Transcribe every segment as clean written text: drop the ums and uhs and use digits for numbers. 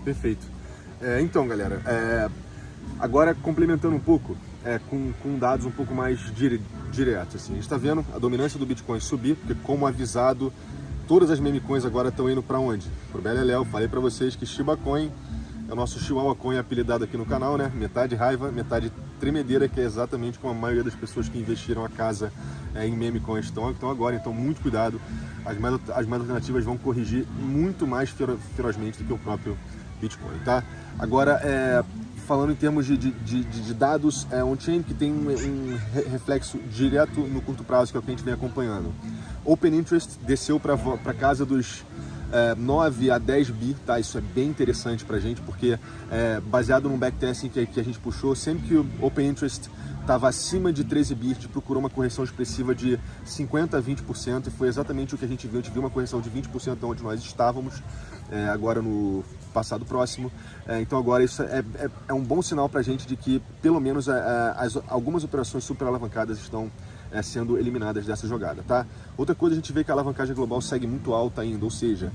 Perfeito. Então, galera, agora complementando um pouco, com dados um pouco mais diretos. Assim. A gente está vendo a dominância do Bitcoin subir, porque como avisado, todas as meme coins agora estão indo para onde? Pro Beleléu. Falei para vocês que Shiba Coin é o nosso Chihuahua Coin apelidado aqui no canal, né? Metade raiva, metade tremedeira, que é exatamente como a maioria das pessoas que investiram a casa em meme coins estão agora. Então, muito cuidado. As mais alternativas vão corrigir muito mais ferozmente do que o próprio Bitcoin, tá? Agora, falando em termos de dados on-chain, que tem um reflexo direto no curto prazo, que é o que a gente vem acompanhando. Open Interest desceu para casa dos 9 a 10 bi, tá? Isso é bem interessante pra gente, porque baseado num backtesting que a gente puxou, sempre que o Open Interest estava acima de 13 bi, a gente procurou uma correção expressiva de 50% a 20%, e foi exatamente o que a gente viu uma correção de 20% onde nós estávamos, agora no passado próximo. Então agora isso é um bom sinal pra gente de que pelo menos algumas operações super alavancadas estão sendo eliminadas dessa jogada, tá? Outra coisa, a gente vê que a alavancagem global segue muito alta ainda, ou seja,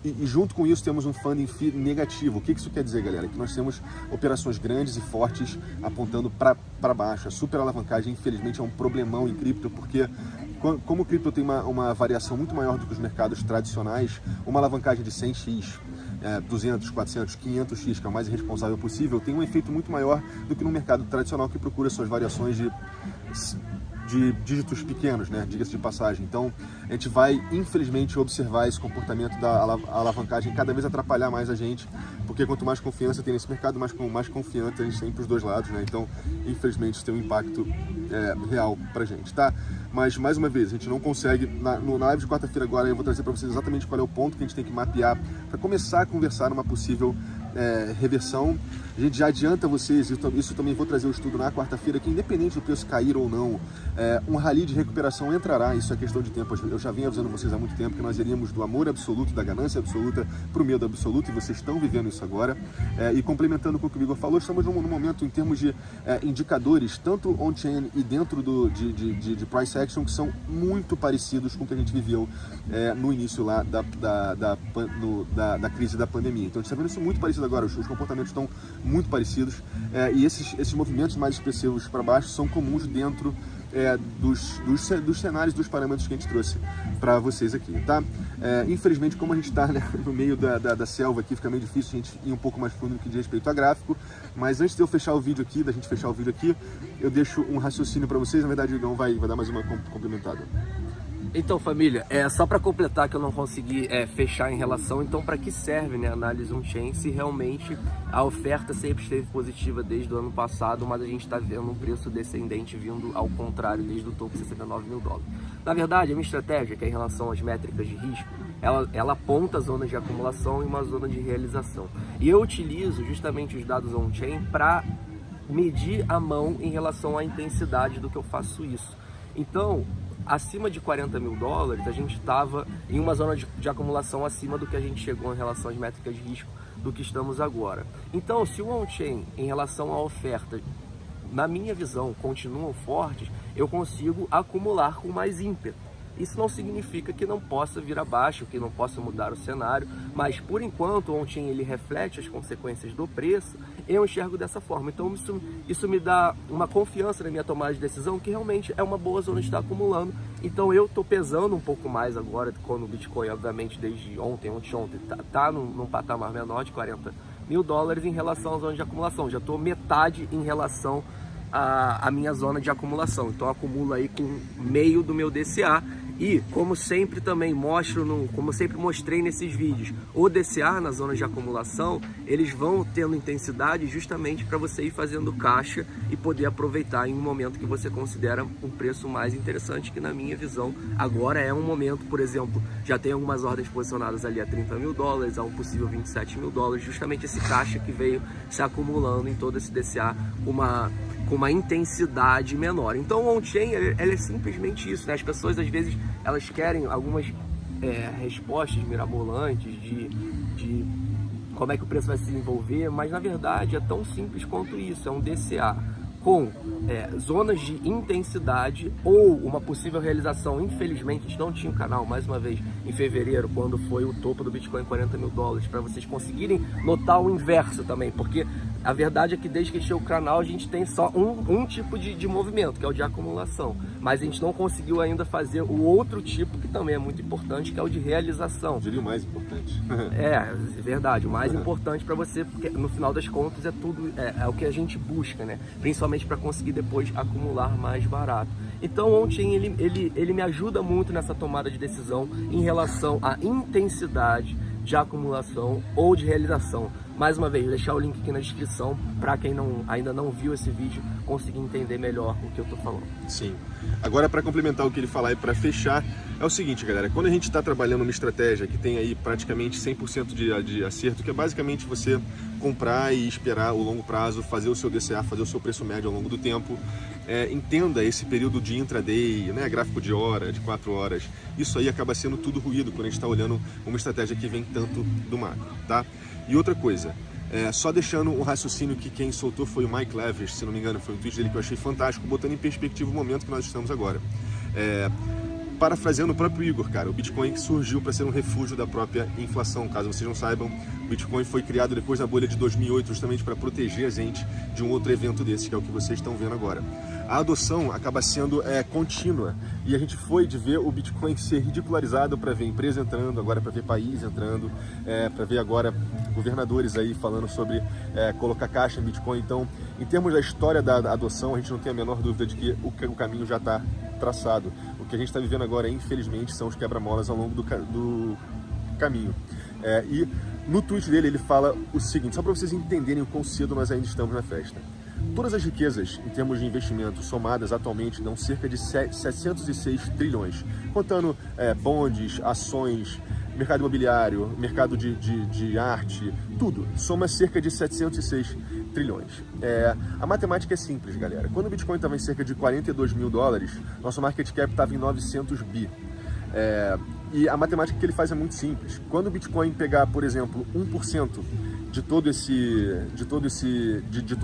e junto com isso temos um funding fee negativo. O que isso quer dizer, galera? Que nós temos operações grandes e fortes apontando para baixo. A super alavancagem, infelizmente, é um problemão em cripto, porque como o cripto tem uma variação muito maior do que os mercados tradicionais, uma alavancagem de 100x, 200, 400, 500x, que é o mais irresponsável possível, tem um efeito muito maior do que no mercado tradicional, que procura suas variações de dígitos pequenos, né? Diga-se de passagem. Então, a gente vai, infelizmente, observar esse comportamento da alavancagem cada vez atrapalhar mais a gente, porque quanto mais confiança tem nesse mercado, mais confiante a gente tem para os dois lados, né? Então, infelizmente, isso tem um impacto real pra gente, tá? Mas, mais uma vez, a gente não consegue, na live de quarta-feira agora, eu vou trazer para vocês exatamente qual é o ponto que a gente tem que mapear para começar a conversar numa possível reversão. A gente já adianta vocês, isso também vou trazer o estudo na quarta-feira, que independente do preço cair ou não, um rally de recuperação entrará, isso é questão de tempo. Eu já venho avisando vocês há muito tempo que nós iríamos do amor absoluto, da ganância absoluta para o medo absoluto, e vocês estão vivendo isso agora. E complementando com o que o Igor falou, estamos num momento em termos de indicadores, tanto on-chain e dentro de price action, que são muito parecidos com o que a gente viveu no início lá da crise da pandemia. Então a gente está vendo isso muito parecido agora, os comportamentos estão muito parecidos, e esses movimentos mais expressivos para baixo são comuns dentro dos cenários, dos parâmetros que a gente trouxe para vocês aqui, tá? Infelizmente, como a gente está, né, no meio da selva aqui, fica meio difícil a gente ir um pouco mais fundo no que diz respeito a gráfico, mas antes de eu fechar o vídeo aqui, da gente fechar o vídeo aqui, eu deixo um raciocínio para vocês. Na verdade, o Igão vai dar mais uma complementada. Então, família, só para completar que eu não consegui fechar em relação, então para que serve, né, a análise on-chain, se realmente a oferta sempre esteve positiva desde o ano passado, mas a gente está vendo um preço descendente vindo ao contrário desde o topo de 69 mil dólares. Na verdade, a minha estratégia, que é em relação às métricas de risco, ela aponta zonas de acumulação e uma zona de realização. E eu utilizo justamente os dados on-chain para medir a mão em relação à intensidade do que eu faço isso. Então, acima de 40 mil dólares, a gente estava em uma zona de acumulação acima do que a gente chegou em relação às métricas de risco do que estamos agora. Então, se o on-chain, em relação à oferta, na minha visão, continuam fortes, eu consigo acumular com mais ímpeto. Isso não significa que não possa vir abaixo, que não possa mudar o cenário, mas por enquanto o on-chain ele reflete as consequências do preço, eu enxergo dessa forma. Então isso me dá uma confiança na minha tomada de decisão, que realmente é uma boa zona de estar acumulando. Então eu estou pesando um pouco mais agora, quando o Bitcoin, obviamente, desde ontem está num patamar menor de 40 mil dólares em relação à zona de acumulação. Já estou metade em relação à minha zona de acumulação. Então eu acumulo aí com meio do meu DCA. E, como sempre também como sempre mostrei nesses vídeos, o DCA na zona de acumulação, eles vão tendo intensidade justamente para você ir fazendo caixa e poder aproveitar em um momento que você considera um preço mais interessante, que na minha visão agora é um momento, por exemplo, já tem algumas ordens posicionadas ali a 30 mil dólares, a um possível 27 mil dólares, justamente esse caixa que veio se acumulando em todo esse DCA com uma intensidade menor. Então o on-chain é simplesmente isso, né? As pessoas às vezes elas querem algumas respostas mirabolantes de como é que o preço vai se desenvolver, mas na verdade é tão simples quanto isso, é um DCA. com zonas de intensidade ou uma possível realização. Infelizmente, a gente não tinha um canal, mais uma vez, em fevereiro, quando foi o topo do Bitcoin, $40 mil, para vocês conseguirem notar o inverso também, porque a verdade é que desde que a gente o canal, a gente tem só um tipo de movimento, que é o de acumulação, mas a gente não conseguiu ainda fazer o outro tipo, que também é muito importante, que é o de realização. Eu diria o mais importante. É verdade, o mais importante para você, porque no final das contas é tudo, é o que a gente busca, né? Principalmente para conseguir depois acumular mais barato. Então ontem ele me ajuda muito nessa tomada de decisão em relação à intensidade de acumulação ou de realização. Mais uma vez, vou deixar o link aqui na descrição para quem ainda não viu esse vídeo conseguir entender melhor o que eu tô falando. Sim. Agora, para complementar o que ele falar e para fechar, é o seguinte, galera, quando a gente está trabalhando uma estratégia que tem aí praticamente 100% de acerto, que é basicamente você comprar e esperar o longo prazo, fazer o seu DCA, fazer o seu preço médio ao longo do tempo, entenda esse período de intraday, né, gráfico de hora, de 4 horas, isso aí acaba sendo tudo ruído quando a gente está olhando uma estratégia que vem tanto do macro, tá? E outra coisa, só deixando um raciocínio que quem soltou foi o Mike Levis, se não me engano, foi um tweet dele que eu achei fantástico, botando em perspectiva o momento que nós estamos agora. Parafraseando o próprio Igor, cara, o Bitcoin surgiu para ser um refúgio da própria inflação. Caso vocês não saibam, o Bitcoin foi criado depois da bolha de 2008 justamente para proteger a gente de um outro evento desse, que é o que vocês estão vendo agora. A adoção acaba sendo contínua e a gente foi de ver o Bitcoin ser ridicularizado para ver empresa entrando, agora para ver país entrando, para ver agora governadores aí falando sobre colocar caixa em Bitcoin. Então, em termos da história da adoção, a gente não tem a menor dúvida de que o caminho já está traçado. O que a gente está vivendo agora, infelizmente, são os quebra-molas ao longo do caminho. E no tweet dele ele fala o seguinte, só para vocês entenderem o quão cedo nós ainda estamos na festa. Todas as riquezas, em termos de investimento, somadas atualmente, dão cerca de 706 trilhões, contando bonds, ações, mercado imobiliário, mercado de arte, tudo. Soma cerca de 706 trilhões. A matemática é simples, galera. Quando o Bitcoin estava em cerca de $42 mil, nosso market cap estava em 900 bi. E a matemática que ele faz é muito simples. Quando o Bitcoin pegar, por exemplo, 1% de toda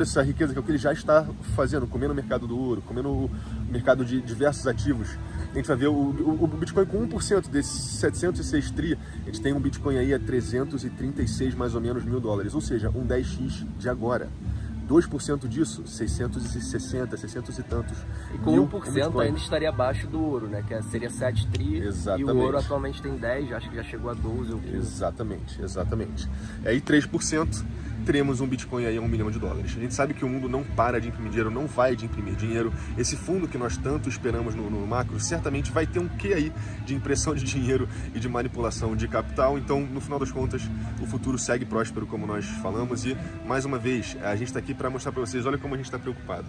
essa riqueza, que é o que ele já está fazendo, comendo o mercado do ouro, comendo o mercado de diversos ativos, a gente vai ver o Bitcoin com 1% desses 706 tri, a gente tem um Bitcoin aí a 336 mais ou menos mil dólares, ou seja, um 10x de agora. 2% disso, 660, 600 e tantos. E com 1% ainda estaria abaixo do ouro, né? Que seria 7 tri. Exatamente. E o ouro atualmente tem 10, acho que já chegou a 12 ou 15. Exatamente. Aí 3%, teremos um Bitcoin aí a $1 milhão. A gente sabe que o mundo não para de imprimir dinheiro, não vai de imprimir dinheiro. Esse fundo que nós tanto esperamos no macro, certamente vai ter um quê aí de impressão de dinheiro e de manipulação de capital. Então, no final das contas, o futuro segue próspero, como nós falamos. E, mais uma vez, a gente está aqui para mostrar para vocês, olha como a gente está preocupado.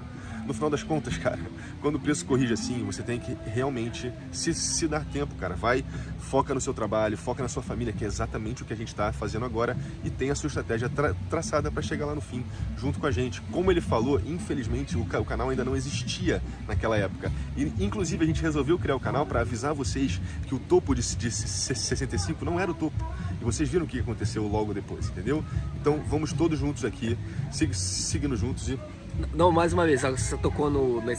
No final das contas, cara, quando o preço corrige assim, você tem que realmente se dar tempo, cara. Vai, foca no seu trabalho, foca na sua família, que é exatamente o que a gente está fazendo agora, e tem a sua estratégia traçada para chegar lá no fim, junto com a gente. Como ele falou, infelizmente, o canal ainda não existia naquela época. E, inclusive, a gente resolveu criar o canal para avisar vocês que o topo de 65 não era o topo. E vocês viram o que aconteceu logo depois, entendeu? Então, vamos todos juntos aqui, seguindo juntos e... Não, mais uma vez, você tocou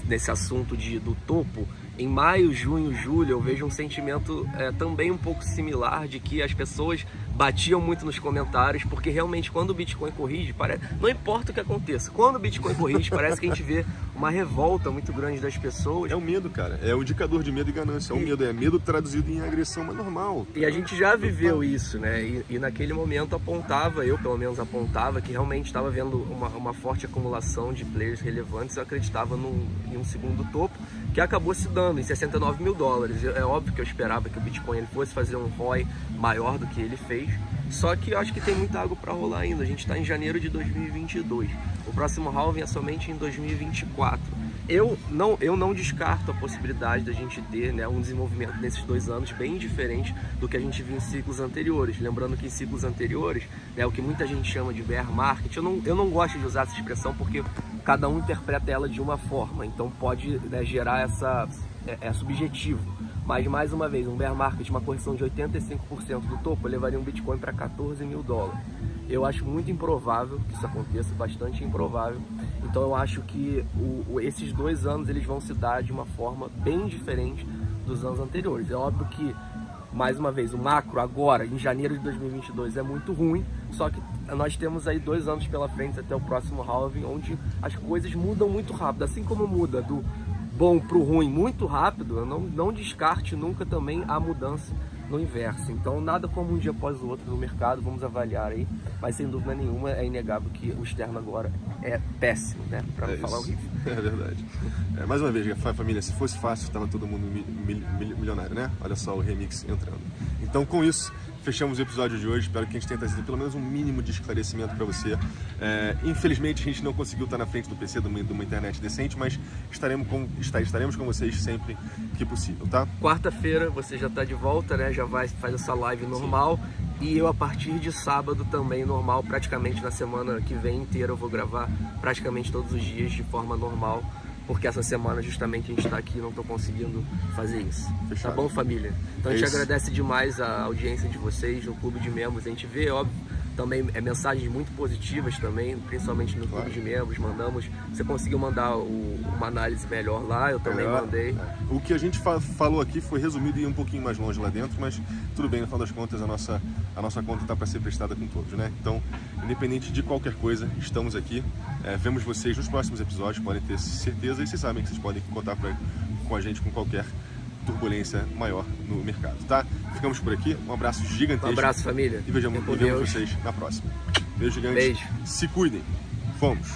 nesse assunto do topo. Em maio, junho, julho, eu vejo um sentimento também um pouco similar de que as pessoas batiam muito nos comentários, porque realmente quando o Bitcoin corrige, não importa o que aconteça, quando o Bitcoin corrige, parece que a gente vê uma revolta muito grande das pessoas. É o medo, cara, é o indicador de medo e ganância, é medo traduzido em agressão, mas normal. E a gente já viveu isso, né, e naquele momento eu pelo menos apontava que realmente estava vendo uma forte acumulação de players relevantes. Eu acreditava em um segundo topo, que acabou se dando em $69 mil. É óbvio que eu esperava que o Bitcoin ele fosse fazer um ROI maior do que ele fez, só que eu acho que tem muita água para rolar ainda. A gente está em janeiro de 2022, o próximo halving é somente em 2024. Eu não descarto a possibilidade da gente ter, né, um desenvolvimento nesses 2 anos bem diferente do que a gente viu em ciclos anteriores. Lembrando que em ciclos anteriores, né, o que muita gente chama de bear market, eu não gosto de usar essa expressão porque cada um interpreta ela de uma forma, então pode, né, gerar é subjetivo. Mas, mais uma vez, um bear market, uma correção de 85% do topo, levaria um Bitcoin para $14 mil. Eu acho muito improvável que isso aconteça, bastante improvável. Então eu acho que esses 2 anos eles vão se dar de uma forma bem diferente dos anos anteriores. É óbvio que, mais uma vez, o macro agora, em janeiro de 2022, é muito ruim, só que nós temos aí 2 anos pela frente até o próximo halving, onde as coisas mudam muito rápido. Assim como muda do bom para o ruim muito rápido, eu não descarte nunca também a mudança no inverso. Então nada como um dia após o outro no mercado, vamos avaliar aí, mas sem dúvida nenhuma é inegável que o externo agora é péssimo, né, para não falar horrível. É verdade. Mais uma vez, família, se fosse fácil, estava todo mundo milionário, né? Olha só o remix entrando. Então com isso, fechamos o episódio de hoje. Espero que a gente tenha trazido pelo menos um mínimo de esclarecimento para você. Infelizmente, a gente não conseguiu estar na frente do PC de uma internet decente, mas estaremos com vocês sempre que possível, tá? Quarta-feira você já está de volta, né? Já faz essa live normal. Sim. E eu, a partir de sábado, também normal. Praticamente na semana que vem inteira eu vou gravar praticamente todos os dias de forma normal. Porque essa semana justamente a gente está aqui e não estou conseguindo fazer isso. Fechado. Tá bom, família? Então a gente agradece demais a audiência de vocês no Clube de Membros. A gente vê, óbvio, também mensagens muito positivas também, principalmente no Clube de Membros. Mandamos, você conseguiu mandar uma análise melhor lá, eu também mandei. O que a gente falou aqui foi resumido e um pouquinho mais longe lá dentro, mas tudo bem, no final das contas a nossa conta está para ser prestada com todos, né? Então, independente de qualquer coisa, estamos aqui. Vemos vocês nos próximos episódios, podem ter certeza, e vocês sabem que vocês podem contar com a gente com qualquer turbulência maior no mercado, tá? Ficamos por aqui, um abraço gigantesco. Um abraço, família. E vemos vocês na próxima. Beijo gigante. Beijo. Se cuidem. Fomos.